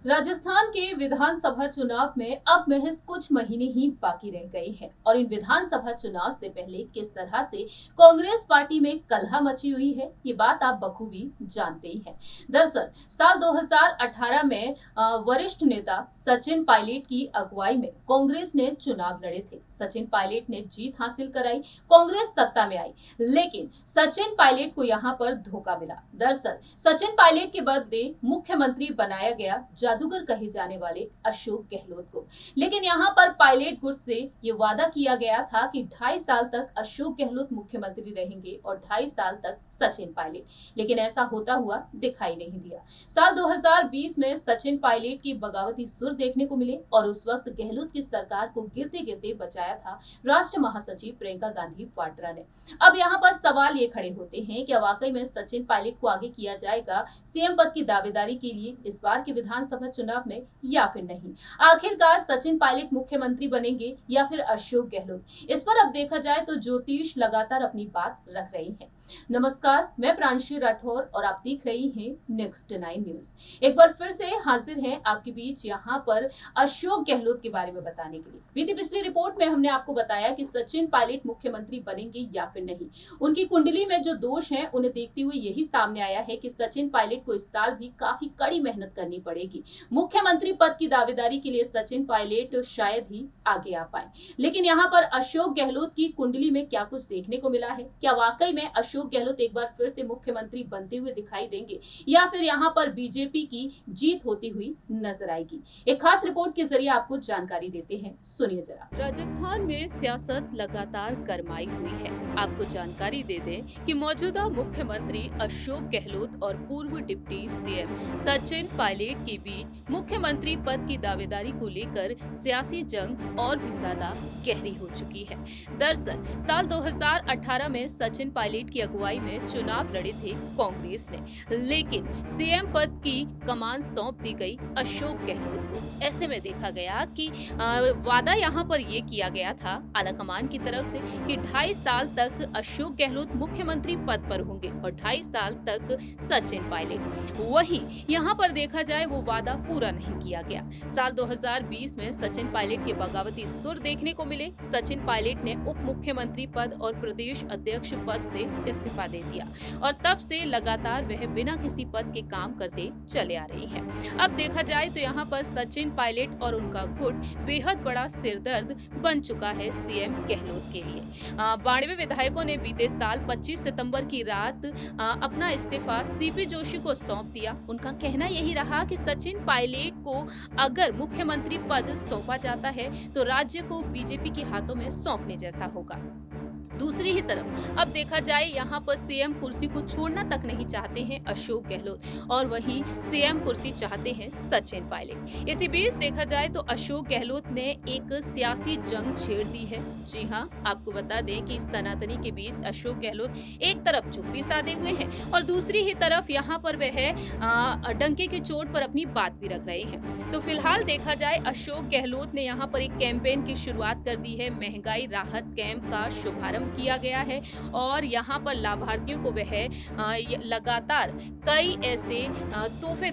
राजस्थान के विधानसभा चुनाव में अब महज कुछ महीने ही बाकी रह गए हैं और इन विधानसभा चुनाव से पहले किस तरह से कांग्रेस पार्टी में कलह मची हुई है, ये बात आप बखूबी जानते ही हैं। दरअसल साल 2018 में वरिष्ठ नेता सचिन पायलट की अगुवाई में कांग्रेस ने चुनाव लड़े थे। सचिन पायलट ने जीत हासिल कराई, कांग्रेस सत्ता में आई, लेकिन सचिन पायलट को यहाँ पर धोखा मिला। दरअसल सचिन पायलट के बदले मुख्यमंत्री बनाया गया जादूगर कहे जाने वाले अशोक गहलोत को। लेकिन यहाँ पर पायलट गुट से ये वादा किया गया था कि 2.5 साल तक अशोक गहलोत मुख्यमंत्री रहेंगे और 2.5 साल तक सचिन पायलट, लेकिन ऐसा होता हुआ दिखाई नहीं दिया। साल 2020 में सचिन पायलट की बगावती सुर देखने को मिले और उस वक्त गहलोत की सरकार को गिरते गिरते बचाया था राष्ट्र महासचिव प्रियंका गांधी वाड्रा ने। अब यहाँ पर सवाल ये खड़े होते हैं कि वाकई में सचिन पायलट को आगे किया जाएगा सीएम पद की दावेदारी के लिए इस बार के विधानसभा चुनाव में या फिर नहीं। आखिरकार सचिन पायलट मुख्यमंत्री बनेंगे या फिर अशोक गहलोत, इस पर अब देखा जाए तो ज्योतिष लगातार अपनी बात रख रही हैं। नमस्कार, मैं प्रांशु राठौर और आप देख रही हैं नेक्स्ट 9 न्यूज। एक बार फिर से हाजिर हैं आपके बीच यहाँ पर अशोक गहलोत के बारे में बताने के लिए। बीती पिछली रिपोर्ट में हमने आपको बताया कि सचिन पायलट मुख्यमंत्री बनेंगे या फिर नहीं। उनकी कुंडली में जो दोष हैं उन्हें देखते हुए यही सामने आया है कि सचिन पायलट को इस साल भी काफी कड़ी मेहनत करनी पड़ेगी। मुख्यमंत्री पद की दावेदारी के लिए सचिन पायलट शायद ही आगे आ पाए। लेकिन यहाँ पर अशोक गहलोत की कुंडली में क्या कुछ देखने को मिला है? क्या वाकई में अशोक गहलोत एक बार फिर से मुख्यमंत्री बनते हुए दिखाई देंगे या फिर यहाँ पर बीजेपी की जीत होती हुई नजर आएगी? एक खास रिपोर्ट के जरिए आपको जानकारी देते हैं, सुनिए जरा। राजस्थान में सियासत लगातार गरमाई हुई है। आपको जानकारी दे दें कि मौजूदा मुख्यमंत्री अशोक गहलोत और पूर्व डिप्टी सीएम सचिन पायलट के बीच मुख्यमंत्री पद की दावेदारी को लेकर सियासी जंग और भी ज्यादा गहरी हो चुकी है। दरअसल साल 2018 में सचिन पायलट की अगुवाई में चुनाव लड़े थे कांग्रेस ने, लेकिन सीएम पद की कमान सौंप दी गई अशोक गहलोत को। ऐसे में देखा गया कि वादा यहाँ पर ये किया गया था आला कमान की तरफ से कि 2.5 साल तक अशोक गहलोत मुख्यमंत्री पद पर होंगे और 2.5 साल तक सचिन पायलट। वहीं यहाँ पर देखा जाए वो वादा पूरा नहीं किया गया। साल 2020 में सचिन पायलट के बगावती सुर देखने को मिले। सचिन पायलट ने उप मुख्यमंत्री पद और प्रदेश अध्यक्ष पद से इस्तीफा दे दिया और तब से लगातार वह बिना किसी पद के काम करते चले आ रही हैं। अब देखा जाए तो यहाँ पर सचिन पायलट और उनका गुट बेहद बड़ा सिरदर्द बन चुका है सीएम गहलोत के लिए। 92 विधायकों ने बीते साल 25 सितंबर की रात अपना इस्तीफा सीपी जोशी को सौंप दिया। उनका कहना यही रहा कि सचिन पायलट को अगर मुख्यमंत्री पद सौंपा जाता है तो राज्य को बीजेपी के हाथों में सौंपने जैसा होगा। दूसरी ही तरफ अब देखा जाए यहाँ पर सीएम कुर्सी को छोड़ना तक नहीं चाहते हैं अशोक गहलोत और वहीं सीएम कुर्सी चाहते हैं सचिन पायलट। इसी बीच देखा जाए तो अशोक गहलोत ने एक सियासी जंग छेड़ दी है। जी हाँ, आपको बता दें कि इस तनातनी के बीच अशोक गहलोत एक तरफ चुप्पी साधे हुए हैं और दूसरी ही तरफ यहाँ पर वह डंके की चोट पर अपनी बात भी रख रहे हैं। तो फिलहाल देखा जाए अशोक गहलोत ने यहाँ पर एक कैंपेन की शुरुआत कर दी है। महंगाई राहत कैंप का शुभारंभ किया गया है और यहाँ पर लाभार्थियों को वह लगातार कई ऐसे तोहफे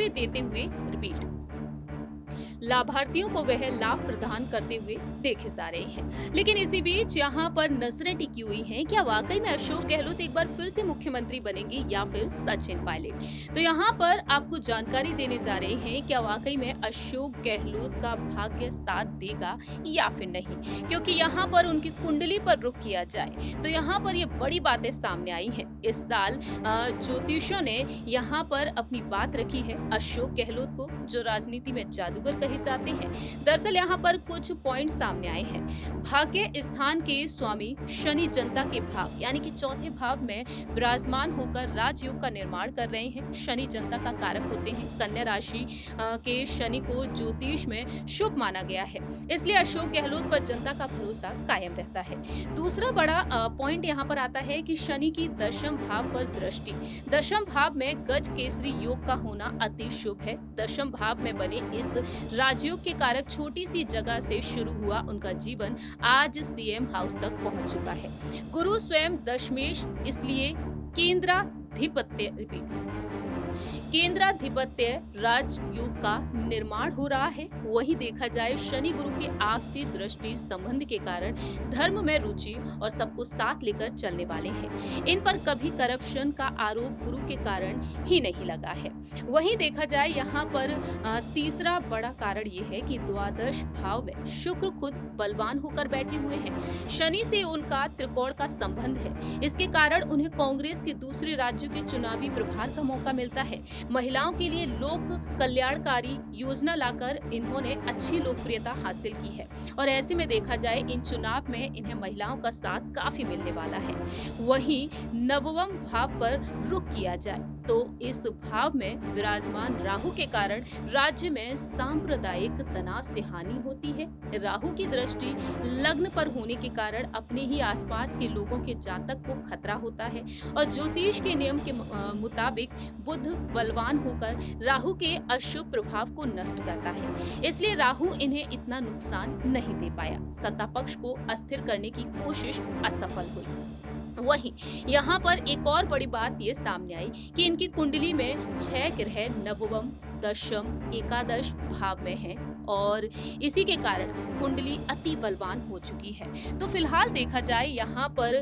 देते हुए लाभार्थियों को वह लाभ प्रदान करते हुए देखे जा रहे हैं। लेकिन इसी बीच यहाँ पर नजरें टिकी हुई हैं, क्या वाकई में अशोक गहलोत एक बार फिर से मुख्यमंत्री बनेंगे या फिर सचिन पायलट? तो यहाँ पर आपको जानकारी देने जा रहे हैं, क्या वाकई में अशोक गहलोत का भाग्य साथ देगा या फिर नहीं? क्योंकि यहाँ पर उनकी कुंडली पर रुख किया जाए तो यहाँ पर ये बड़ी बातें सामने आई हैं। इस साल ज्योतिषों ने यहाँ पर अपनी बात रखी है अशोक गहलोत को, जो राजनीति में जादूगर कहे जाते हैं। दरअसल यहाँ पर कुछ पॉइंट सामने आए हैं। भाग्य स्थान के स्वामी शनि जनता के भाव यानी कि चौथे भाव में विराजमान होकर राजयोग का निर्माण कर रहे हैं। शनि जनता का कारक होते हैं। कन्या राशि के शनि को ज्योतिष में शुभ माना गया है, इसलिए अशोक गहलोत पर जनता का भरोसा कायम रहता है। दूसरा बड़ा पॉइंट यहाँ पर आता है कि शनि की दशम भाव पर दृष्टि, दशम भाव में गज केसरी योग का होना अति शुभ है। दशम भाव में बने इस राजयोग के कारक छोटी सी जगह से शुरू हुआ उनका जीवन आज सीएम हाउस तक पहुंच चुका है। गुरु स्वयं दशमेश, इसलिए केंद्राधिपत्य केंद्राधिपत्य राजयोग का निर्माण हो रहा है। वहीं देखा जाए शनि गुरु के आपसी दृष्टि संबंध के कारण धर्म में रुचि और सबको साथ लेकर चलने वाले हैं। इन पर कभी करप्शन का आरोप गुरु के कारण ही नहीं लगा है। वहीं देखा जाए यहाँ पर तीसरा बड़ा कारण ये है कि द्वादश भाव में शुक्र खुद बलवान होकर बैठे हुए हैं। शनि से उनका त्रिकोण का संबंध है। इसके कारण उन्हें कांग्रेस के दूसरे राज्यों के चुनावी प्रभार का मौका मिलता है। महिलाओं के लिए लोक कल्याणकारी योजना लाकर इन्होंने अच्छी लोकप्रियता हासिल की है और ऐसे में देखा जाए इन चुनाव में इन्हें महिलाओं का साथ काफी मिलने वाला है। वहीं नवम भाव पर रुख किया जाए तो इस भाव में विराजमान राहु के कारण राज्य में सांप्रदायिक तनाव से हानि होती है। राहु की दृष्टि लग्न पर होने के कारण अपने ही आसपास के लोगों के जातक को खतरा होता है और ज्योतिष के नियम के मुताबिक बुध बलवान होकर राहु के अशुभ प्रभाव को नष्ट करता है, इसलिए राहु इन्हें इतना नुकसान नहीं दे पाया। सत्ता पक्ष को अस्थिर करने की कोशिश असफल हुई। वहीं यहाँ पर एक और बड़ी बात ये सामने आई कि इनकी कुंडली में 6 ग्रह नवम, दशम, एकादश भाव में हैं और इसी के कारण कुंडली अति बलवान हो चुकी है। तो फिलहाल देखा जाए यहाँ पर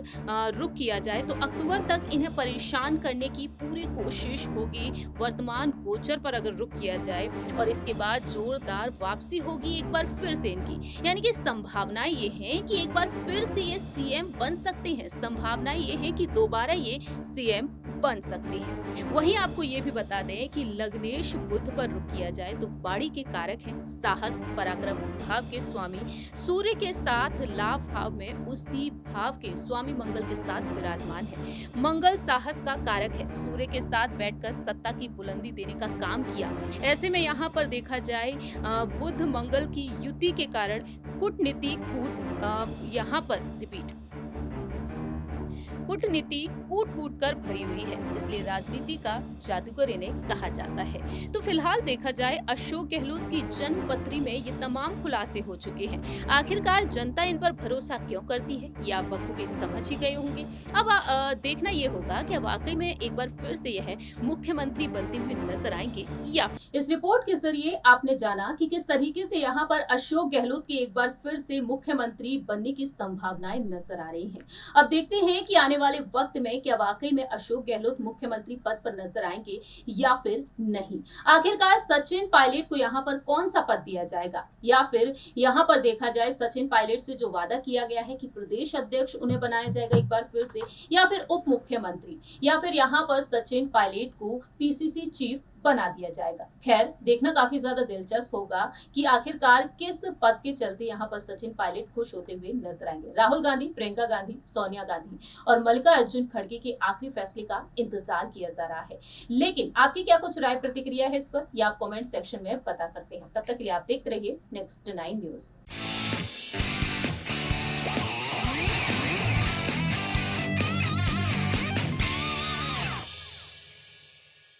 रुक किया जाए तो अक्टूबर तक इन्हें परेशान करने की पूरी कोशिश होगी। वर्तमान गोचर पर अगर रुक किया जाए और इसके बाद जोरदार वापसी होगी एक बार फिर से इनकी, यानी कि संभावनाएं ये हैं कि एक बार फिर से ये सीएम बन सकते हैं। संभावनाएं ये है कि दोबारा ये सीएम बन सकते हैं। वहीं आपको ये भी बता दें कि लग्नेश बुध पर रुक किया जाए तो बाड़ी के कारक हैं साहस, पराक्रम भाव के स्वामी सूर्य के साथ लाभ भाव में उसी भाव के स्वामी मंगल के साथ विराजमान है। मंगल साहस का कारक है, सूर्य के साथ बैठकर सत्ता की बुलंदी देने का काम किया। ऐसे में यहाँ पर देखा जाए बुध मंगल की युति के कारण कूटनीति यहाँ पर रिपीट कूटनीति कूट कर भरी हुई है, इसलिए राजनीति का जादूगर इन्हें कहा जाता है। तो फिलहाल देखा जाए अशोक गहलोत की जन्म पत्री में ये तमाम खुलासे हो चुके हैं। आखिरकार जनता इन पर भरोसा क्यों करती है, ये आप बखूबी समझ ही गए होंगे। अब देखना ये होगा कि वाकई में एक बार फिर से यह मुख्यमंत्री बनते हुए नजर आएंगे या इस रिपोर्ट के जरिए आपने जाना कि किस तरीके से यहाँ पर अशोक गहलोत के एक बार फिर से मुख्यमंत्री बनने की संभावनाएं नजर आ रही हैं। अब देखते हैं कि आने वाले वक्त में क्या वाकई में अशोक गहलोत मुख्यमंत्री पद पर नजर आएंगे या फिर नहीं। आखिरकार सचिन पायलट को यहाँ पर कौन सा पद दिया जाएगा या फिर यहाँ पर देखा जाए सचिन पायलट से जो वादा किया गया है कि प्रदेश अध्यक्ष उन्हें बनाया जाएगा एक बार फिर से, या फिर उप मुख्यमंत्री, या फिर यहाँ पर सचिन पायलट को पीसीसी चीफ बना दिया जाएगा। खैर देखना काफी ज्यादा दिलचस्प होगा कि आखिरकार किस पद के चलते यहाँ पर सचिन पायलट खुश होते हुए नजर आएंगे। राहुल गांधी, प्रियंका गांधी, सोनिया गांधी और मल्लिकार्जुन खड़गे के आखिरी फैसले का इंतजार किया जा रहा है। लेकिन आपकी क्या कुछ राय प्रतिक्रिया है इस पर, या आप कमेंट सेक्शन में बता सकते हैं। तब तक के लिए आप देखते रहिए नेक्स्ट 9 न्यूज।